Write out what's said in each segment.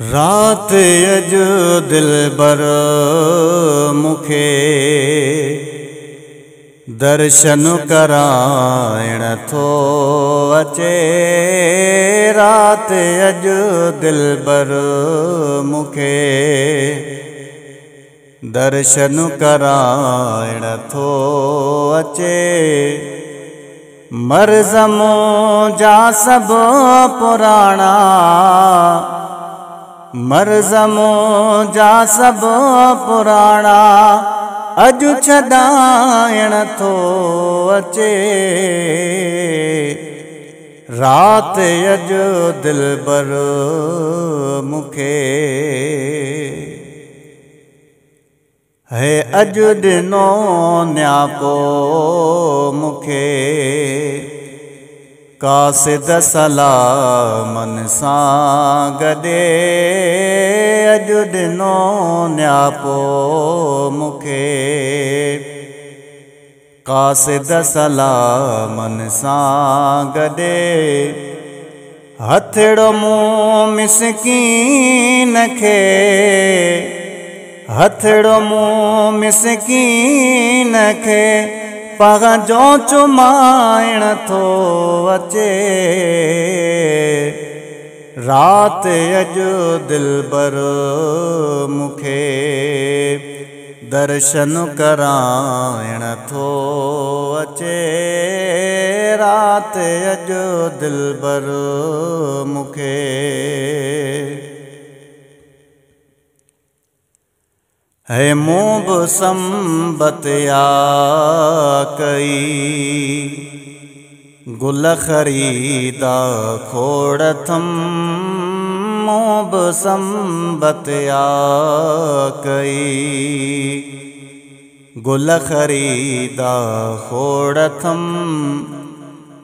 रात अजु दिलबर मुखे दर्शन कराइण थो अचे। रात अजु दिलबर मुखे दर्शन कराइण थो अचे। मर्ज़ मुंहिंजा सभु पुराणा, मर्ज़ मुंहिंजा सभु पुराणा अॼु छॾाइण थो अचे। रात अॼु दिलबर मुखे है अॼु ॾिनो न्यापो मुखे कासिद सलामन सां गॾे। अॼु ॾिनो न्यापो मुखे कासिद सलामन सां गॾे। हथड़ो मूं मिसकीन खे, हथड़ो मूं मिसकीन खे पंहिंजो चुमाइण थो अचे। रात अॼु दिलबर मुखे दर्शन कराइण थो अचे। रात अॼु दिलबर मुखे है मूं बि संबत या कई गुल ख़रीदा खोड़थम। मूं बि संबत या कई गुल ख़रीदा खोड़थम।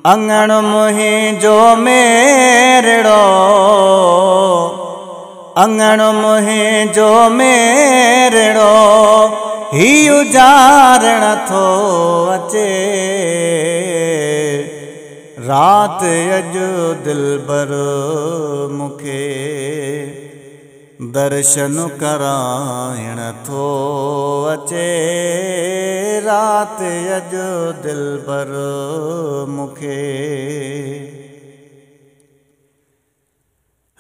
अंगण मुंहिंजो मेरड़ो, अंगण मुंहिंजो मेरड़ो ही उजारण थो अचे। रात अॼु दिलबर मुखे दर्शन कराइण थो अचे। रात अॼु दिलबर मुखे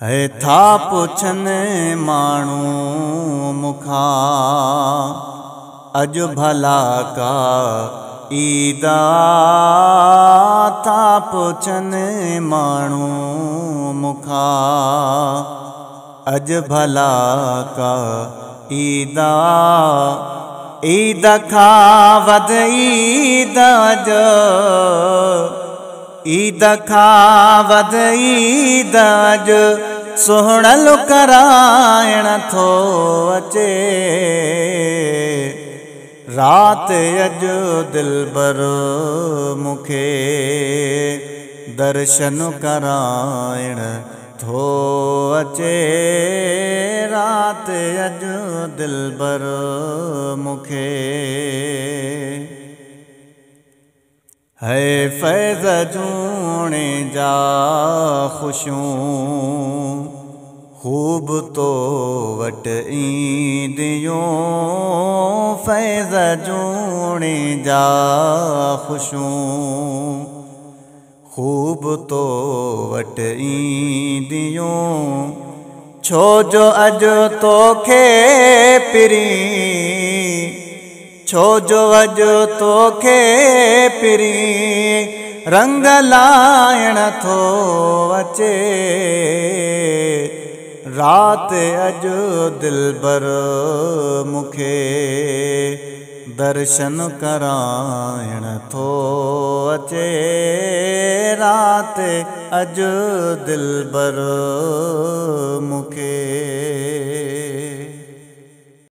है था पुछनि माण्हू मुखां अॼु भला का ईदा। था पुछनि माण्हू मुखां अॼु भला का ईदा। ईद खां वध ईद अॼु, ईद खां वध ईद अॼु सुहिणल कराइण थो अचे। रात अॼु दिलबर मुखे दर्शन कराइण थो अचे। रात अॼु दिलबर मुखे है फैज़ जूणे जा ख़ुशियूं खूब तो वट ईंदियूं। फैज़ जूणे जा ख़ुशियूं खूब तो वट ईंदियूं। छो जो अॼु तोखे पिरी, छो जो अॼु तोखे पिरी रंग लाइण थो अचे। रात अॼु दिलबर मुखे दर्शन कराइण थो अचे। रात अॼु दिलबर मुखे